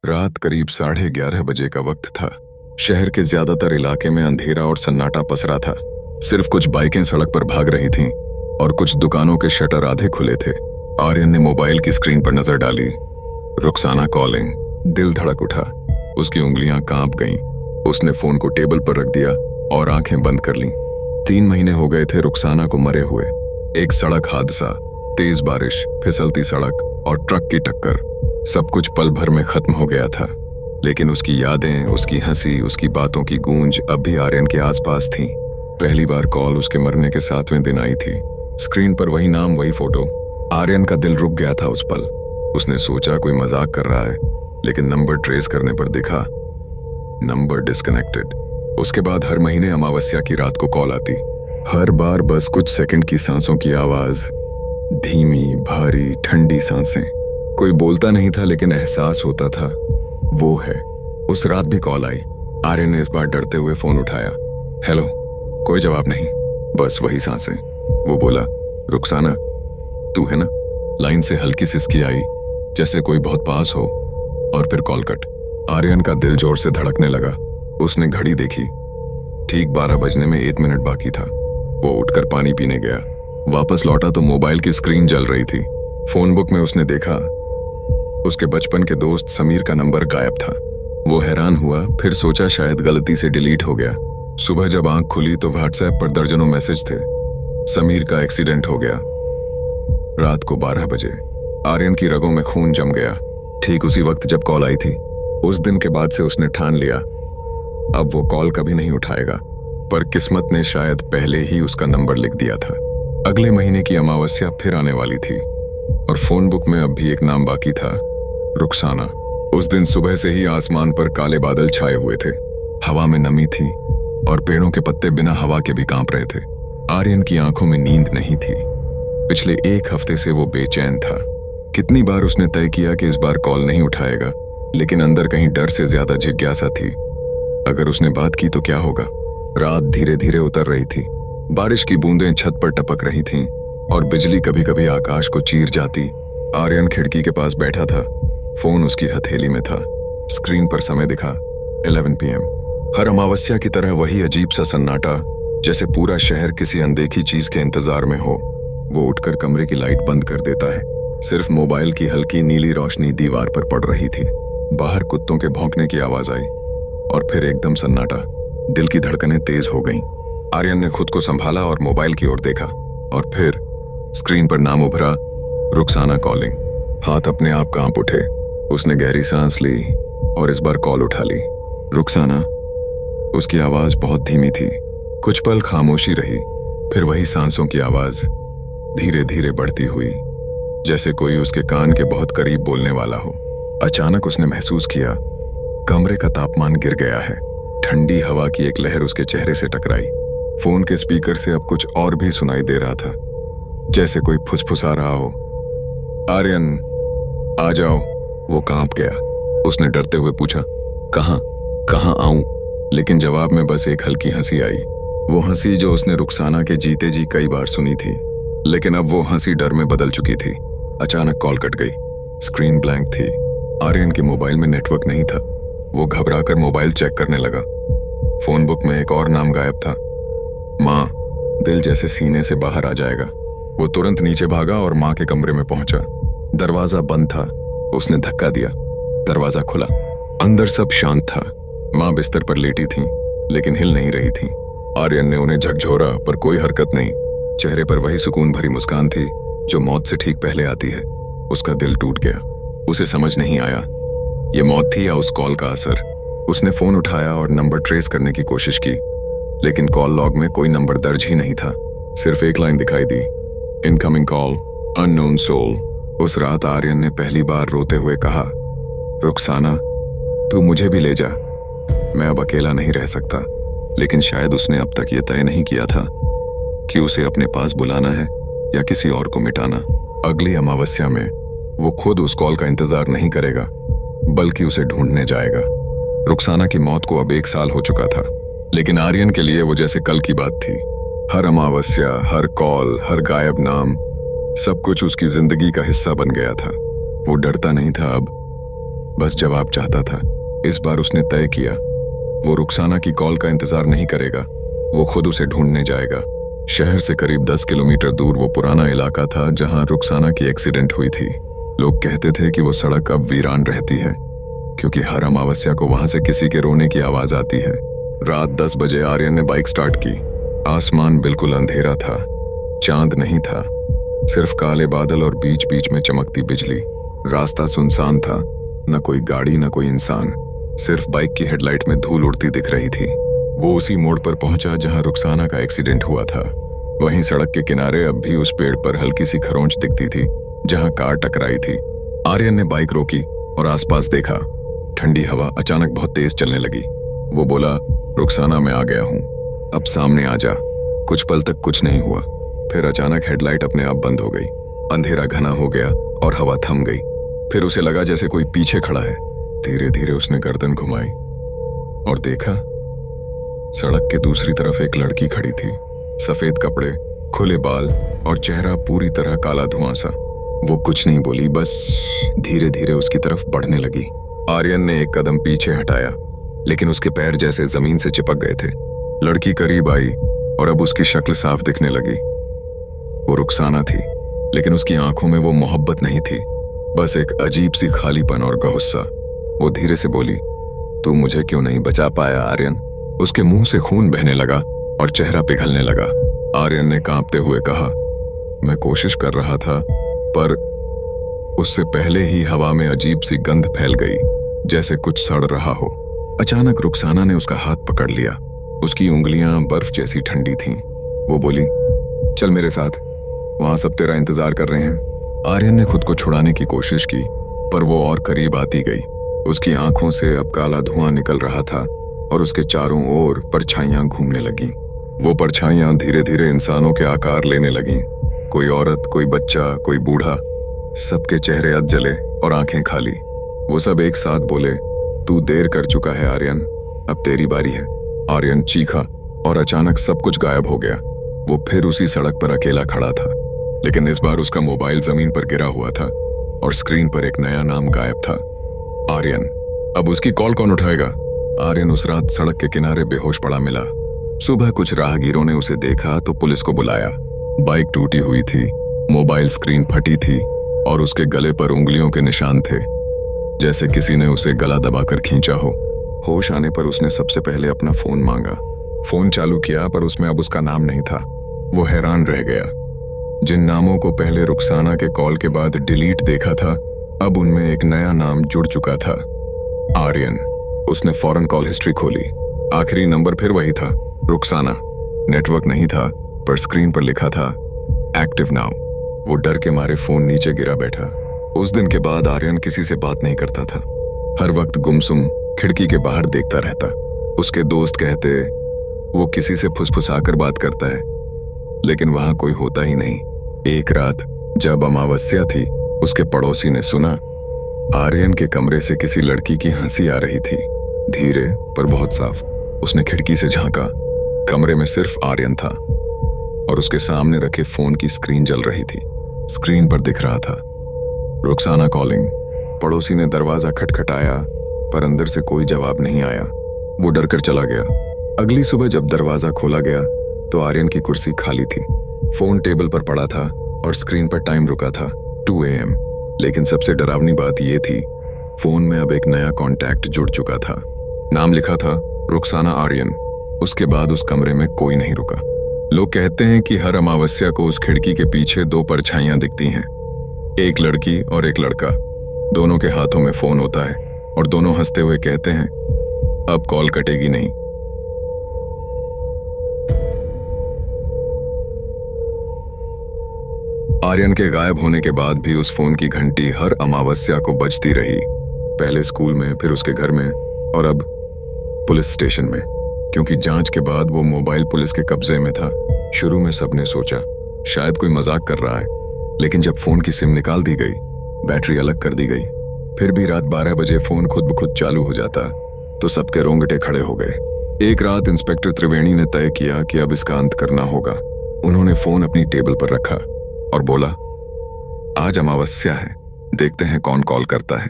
रात करीब 11:30 बजे का वक्त था। शहर के ज्यादातर इलाके में अंधेरा और सन्नाटा पसरा था। सिर्फ कुछ बाइकें सड़क पर भाग रही थीं और कुछ दुकानों के शटर आधे खुले थे। आर्यन ने मोबाइल की स्क्रीन पर नजर डाली। रुखसाना कॉलिंग। दिल धड़क उठा, उसकी उंगलियां कांप गईं। उसने फोन को टेबल पर रख दिया और आंखें बंद कर लीं। 3 महीने हो गए थे रुखसाना को मरे हुए। एक सड़क हादसा, तेज बारिश, फिसलती सड़क और ट्रक की टक्कर, सब कुछ पल भर में खत्म हो गया था। लेकिन उसकी यादें, उसकी हंसी, उसकी बातों की गूंज अब भी आर्यन के आसपास थी। पहली बार कॉल उसके मरने के 7वें दिन आई थी। स्क्रीन पर वही नाम, वही फोटो। आर्यन का दिल रुक गया था उस पल। उसने सोचा कोई मजाक कर रहा है, लेकिन नंबर ट्रेस करने पर दिखा, नंबर डिस्कनेक्टेड। उसके बाद हर महीने अमावस्या की रात को कॉल आती। हर बार बस कुछ सेकंड की सांसों की आवाज, धीमी, भारी, ठंडी सांसें। कोई बोलता नहीं था, लेकिन एहसास होता था वो है। उस रात भी कॉल आई। आर्यन ने इस बार डरते हुए फोन उठाया। हेलो। कोई जवाब नहीं, बस वही सांसें। वो बोला, रुखसाना, तू है ना? लाइन से हल्की सिसकी आई, जैसे कोई बहुत पास हो, और फिर कॉल कट। आर्यन का दिल जोर से धड़कने लगा। उसने घड़ी देखी। ठीक 12 बजने में 1 मिनट बाकी था। वो उठकर पानी पीने गया। वापस लौटा तो मोबाइल की स्क्रीन जल रही थी। फोन बुक में उसने देखा, उसके बचपन के दोस्त समीर का नंबर गायब था। वो हैरान हुआ, फिर सोचा शायद गलती से डिलीट हो गया। सुबह जब आंख खुली तो व्हाट्सएप पर दर्जनों मैसेज थे। समीर का एक्सीडेंट हो गया। रात को 12 बजे आर्यन की रगों में खून जम गया। ठीक उसी वक्त जब कॉल आई थी। उस दिन के बाद से उसने ठान लिया, अब वो कॉल कभी नहीं उठाएगा। पर किस्मत ने शायद पहले ही उसका नंबर लिख दिया था। अगले महीने की अमावस्या फिर आने वाली थी और फोन बुक में अब भी एक नाम बाकी था, रुखसाना। उस दिन सुबह से ही आसमान पर काले बादल छाए हुए थे। हवा में नमी थी और पेड़ों के पत्ते बिना हवा के भी कांप रहे थे। आर्यन की आंखों में नींद नहीं थी। पिछले 1 हफ्ते से वो बेचैन था। कितनी बार उसने तय किया कि इस बार कॉल नहीं उठाएगा, लेकिन अंदर कहीं डर से ज्यादा जिज्ञासा थी। अगर उसने बात की तो क्या होगा? रात धीरे धीरे उतर रही थी। बारिश की बूंदें छत पर टपक रही थीं और बिजली कभी कभी आकाश को चीर जाती। आर्यन खिड़की के पास बैठा था। फोन उसकी हथेली में था। स्क्रीन पर समय दिखा, 11 PM। हर अमावस्या की तरह वही अजीब सा सन्नाटा, जैसे पूरा शहर किसी अनदेखी चीज के इंतजार में हो। वो उठकर कमरे की लाइट बंद कर देता है। सिर्फ मोबाइल की हल्की नीली रोशनी दीवार पर पड़ रही थी। बाहर कुत्तों के भौंकने की आवाज आई और फिर एकदम सन्नाटा। दिल की धड़कनें तेज हो गईं। आर्यन ने खुद को संभाला और मोबाइल की ओर देखा, और फिर स्क्रीन पर नाम उभरा, रुखसाना कॉलिंग। हाथ अपने आप कांप उठे। उसने गहरी सांस ली और इस बार कॉल उठा ली। रुखसाना। उसकी आवाज बहुत धीमी थी। कुछ पल खामोशी रही, फिर वही सांसों की आवाज धीरे धीरे बढ़ती हुई, जैसे कोई उसके कान के बहुत करीब बोलने वाला हो। अचानक उसने महसूस किया कमरे का तापमान गिर गया है। ठंडी हवा की एक लहर उसके चेहरे से टकराई। फोन के स्पीकर से अब कुछ और भी सुनाई दे रहा था, जैसे कोई फुसफुसा रहा हो, आर्यन आ जाओ। वो कांप गया। उसने डरते हुए पूछा, कहाँ आऊं? लेकिन जवाब में बस एक हल्की हंसी आई। वो हंसी जो उसने रुखसाना के जीते जी कई बार सुनी थी, लेकिन अब वो हंसी डर में बदल चुकी थी। अचानक कॉल कट गई। स्क्रीन ब्लैंक थी। आर्यन के मोबाइल में नेटवर्क नहीं था। वो घबराकर मोबाइल चेक करने लगा। फोन बुक में एक और नाम गायब था, माँ। दिल जैसे सीने से बाहर आ जाएगा। वो तुरंत नीचे भागा और माँ के कमरे में पहुंचा। दरवाजा बंद था। उसने धक्का दिया। दरवाजा खुला। अंदर सब शांत था। माँ बिस्तर पर लेटी थीं, लेकिन हिल नहीं रही थीं। आर्यन ने उन्हें झकझोरा, पर कोई हरकत नहीं। चेहरे पर वही सुकून भरी मुस्कान थी जो मौत से ठीक पहले आती है। उसका दिल टूट गया। उसे समझ नहीं आया ये मौत थी या उस कॉल का असर। उसने फोन उठाया और नंबर ट्रेस करने की कोशिश की, लेकिन कॉल लॉग में कोई नंबर दर्ज ही नहीं था। सिर्फ एक लाइन दिखाई दी, इनकमिंग कॉल, अननोन सोल। उस रात आर्यन ने पहली बार रोते हुए कहा, रुखसाना, तू मुझे भी ले जा। मैं अब अकेला नहीं रह सकता। लेकिन शायद उसने अब तक ये तय नहीं किया था कि उसे अपने पास बुलाना है या किसी और को मिटाना। अगली अमावस्या में वो खुद उस कॉल का इंतजार नहीं करेगा, बल्कि उसे ढूंढने जाएगा। रुखसाना की मौत को अब 1 साल हो चुका था, लेकिन आर्यन के लिए वो जैसे कल की बात थी। हर अमावस्या, हर कॉल, हर गायब नाम, सब कुछ उसकी जिंदगी का हिस्सा बन गया था। वो डरता नहीं था अब, बस जवाब चाहता था। इस बार उसने तय किया, वो रुखसाना की कॉल का इंतजार नहीं करेगा, वो खुद उसे ढूंढने जाएगा। शहर से करीब 10 किलोमीटर दूर वो पुराना इलाका था जहां रुखसाना की एक्सीडेंट हुई थी। लोग कहते थे कि वो सड़क अब वीरान रहती है, क्योंकि हर अमावस्या को वहां से किसी के रोने की आवाज आती है। रात 10 बजे आर्यन ने बाइक स्टार्ट की। आसमान बिल्कुल अंधेरा था, चांद नहीं था, सिर्फ काले बादल और बीच बीच में चमकती बिजली। रास्ता सुनसान था, न कोई गाड़ी न कोई इंसान, सिर्फ बाइक की हेडलाइट में धूल उड़ती दिख रही थी। वो उसी मोड़ पर पहुंचा जहां रुखसाना का एक्सीडेंट हुआ था। वहीं सड़क के किनारे अब भी उस पेड़ पर हल्की सी खरोंच दिखती थी जहां कार टकराई थी। आर्यन ने बाइक रोकी और आसपास देखा। ठंडी हवा अचानक बहुत तेज चलने लगी। वो बोला, रुखसाना मैं आ गया हूं, अब सामने आ जा। कुछ पल तक कुछ नहीं हुआ, फिर अचानक हेडलाइट अपने आप बंद हो गई। अंधेरा घना हो गया और हवा थम गई। फिर उसे लगा जैसे कोई पीछे खड़ा है। धीरे धीरे उसने गर्दन घुमाई और देखा, सड़क के दूसरी तरफ एक लड़की खड़ी थी। सफेद कपड़े, खुले बाल और चेहरा पूरी तरह काला धुआं सा। वो कुछ नहीं बोली, बस धीरे धीरे उसकी तरफ बढ़ने लगी। आर्यन ने एक कदम पीछे हटाया, लेकिन उसके पैर जैसे जमीन से चिपक गए थे। लड़की करीब आई और अब उसकी शक्ल साफ दिखने लगी। वो रुखसाना थी, लेकिन उसकी आंखों में वो मोहब्बत नहीं थी, बस एक अजीब सी खालीपन और गुस्सा। वो धीरे से बोली, तू मुझे क्यों नहीं बचा पाया आर्यन? उसके मुंह से खून बहने लगा और चेहरा पिघलने लगा। आर्यन ने कांपते हुए कहा, मैं कोशिश कर रहा था, पर उससे पहले ही हवा में अजीब सी गंध फैल गई, जैसे कुछ सड़ रहा हो। अचानक रुखसाना ने उसका हाथ पकड़ लिया। उसकी उंगलियां बर्फ जैसी ठंडी थीं। वो बोली, चल मेरे साथ, वहां सब तेरा इंतजार कर रहे हैं। आर्यन ने खुद को छुड़ाने की कोशिश की, पर वो और करीब आती गई। उसकी आंखों से अब काला धुआं निकल रहा था और उसके चारों ओर परछाइयां घूमने लगीं। वो परछाइयां धीरे धीरे इंसानों के आकार लेने लगीं। कोई औरत, कोई बच्चा, कोई बूढ़ा, सबके चेहरे अध जले और आंखें खाली। वो सब एक साथ बोले, तू देर कर चुका है आर्यन, अब तेरी बारी है। आर्यन चीखा और अचानक सब कुछ गायब हो गया। वो फिर उसी सड़क पर अकेला खड़ा था, लेकिन इस बार उसका मोबाइल जमीन पर गिरा हुआ था और स्क्रीन पर एक नया नाम गायब था, आर्यन। अब उसकी कॉल कौन उठाएगा? आर्यन उस रात सड़क के किनारे बेहोश पड़ा मिला। सुबह कुछ राहगीरों ने उसे देखा तो पुलिस को बुलाया। बाइक टूटी हुई थी, मोबाइल स्क्रीन फटी थी और उसके गले पर उंगलियों के निशान थे, जैसे किसी ने उसे गला दबाकर खींचा हो। होश आने पर उसने सबसे पहले अपना फोन मांगा। फोन चालू किया, पर उसमें अब उसका नाम नहीं था। वो हैरान रह गया। जिन नामों को पहले रुखसाना के कॉल के बाद डिलीट देखा था, अब उनमें एक नया नाम जुड़ चुका था, आर्यन। उसने फौरन कॉल हिस्ट्री खोली। आखिरी नंबर फिर वही था, रुखसाना। नेटवर्क नहीं था, पर स्क्रीन पर लिखा था एक्टिव नाउ। वो डर के मारे फोन नीचे गिरा बैठा। उस दिन के बाद आर्यन किसी से बात नहीं करता था। हर वक्त गुमसुम खिड़की के बाहर देखता रहता। उसके दोस्त कहते, वो किसी से फुसफुसाकर बात करता है, लेकिन वहां कोई होता ही नहीं। एक रात जब अमावस्या थी, उसके पड़ोसी ने सुना आर्यन के कमरे से किसी लड़की की हंसी आ रही थी, धीरे पर बहुत साफ। उसने खिड़की से झांका। कमरे में सिर्फ आर्यन था और उसके सामने रखे फोन की स्क्रीन जल रही थी। स्क्रीन पर दिख रहा था, रुखसाना कॉलिंग। पड़ोसी ने दरवाजा खटखटाया, पर अंदर से कोई जवाब नहीं आया। वो डरकर चला गया। अगली सुबह जब दरवाजा खोला गया तो आर्यन की कुर्सी खाली थी। फोन टेबल पर पड़ा था और स्क्रीन पर टाइम रुका था 2 AM। लेकिन सबसे डरावनी बात यह थी, फोन में अब एक नया कॉन्टैक्ट जुड़ चुका था। नाम लिखा था रुखसाना आर्यन। उसके बाद उस कमरे में कोई नहीं रुका। लोग कहते हैं कि हर अमावस्या को उस खिड़की के पीछे 2 परछाइयां दिखती हैं, एक लड़की और एक लड़का। दोनों के हाथों में फोन होता है और दोनों हंसते हुए कहते हैं, अब कॉल कटेगी नहीं। आर्यन के गायब होने के बाद भी उस फोन की घंटी हर अमावस्या को बजती रही। पहले स्कूल में, फिर उसके घर में और अब पुलिस स्टेशन में, क्योंकि जांच के बाद वो मोबाइल पुलिस के कब्जे में था। शुरू में सबने सोचा शायद कोई मजाक कर रहा है, लेकिन जब फोन की सिम निकाल दी गई, बैटरी अलग कर दी गई, फिर भी रात 12 बजे फोन खुद ब खुद चालू हो जाता, तो सबके रोंगटे खड़े हो गए। एक रात इंस्पेक्टर त्रिवेणी ने तय किया कि अब इसका अंत करना होगा। उन्होंने फोन अपनी टेबल पर रखा और बोला, आज अमावस्या है, देखते हैं कौन कॉल करता है।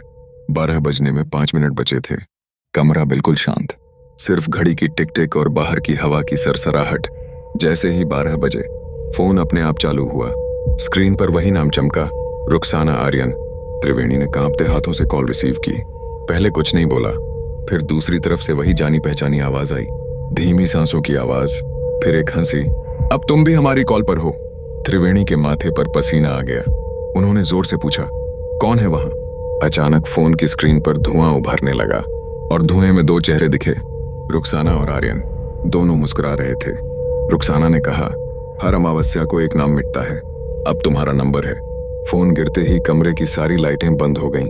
12 बजने में 5 मिनट बचे थे। कमरा बिल्कुल शांत, सिर्फ घड़ी की टिक टिक और बाहर की हवा की सरसराहट। जैसे ही 12 बजे फोन अपने आप चालू हुआ, स्क्रीन पर वही नाम चमका, रुखसाना आर्यन। त्रिवेणी ने कांपते हाथों से कॉल रिसीव की। पहले कुछ नहीं बोला, फिर दूसरी तरफ से वही जानी पहचानी आवाज आई, धीमी सांसों की आवाज, फिर एक हंसी। अब तुम भी हमारी कॉल पर हो। त्रिवेणी के माथे पर पसीना आ गया। उन्होंने जोर से पूछा, कौन है वहां? अचानक फोन की स्क्रीन पर धुआं उभरने लगा और धुएं में 2 चेहरे दिखे, रुखसाना और आर्यन। दोनों मुस्कुरा रहे थे। रुखसाना ने कहा, हर अमावस्या को एक नाम मिटता है, अब तुम्हारा नंबर है। फोन गिरते ही कमरे की सारी लाइटें बंद हो गईं।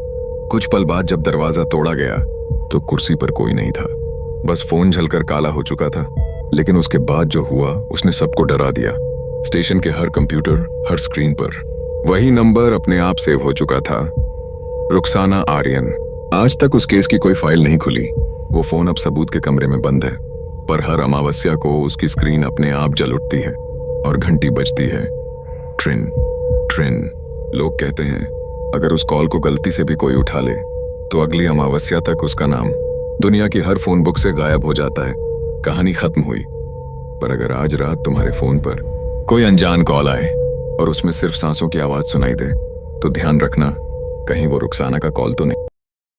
कुछ पल बाद जब दरवाजा तोड़ा गया तो कुर्सी पर कोई नहीं था, बस फोन जलकर काला हो चुका था। लेकिन उसके बाद जो हुआ उसने सबको डरा दिया। स्टेशन के हर कंप्यूटर, हर स्क्रीन पर वही नंबर अपने आप सेव हो चुका था, रुखसाना आर्यन। आज तक उस केस की कोई फाइल नहीं खुली। वो फोन अब सबूत के कमरे में बंद है, पर हर अमावस्या को उसकी स्क्रीन अपने आप जल उठती है और घंटी बजती है, ट्रिन ट्रिन। लोग कहते हैं अगर उस कॉल को गलती से भी कोई उठा ले तो अगली अमावस्या तक उसका नाम दुनिया की हर फोन बुक से गायब हो जाता है। कहानी खत्म हुई। पर अगर आज रात तुम्हारे फोन पर कोई अनजान कॉल आए और उसमें सिर्फ सांसों की आवाज सुनाई दे, तो ध्यान रखना, कहीं वो रुखसाना का कॉल तो नहीं।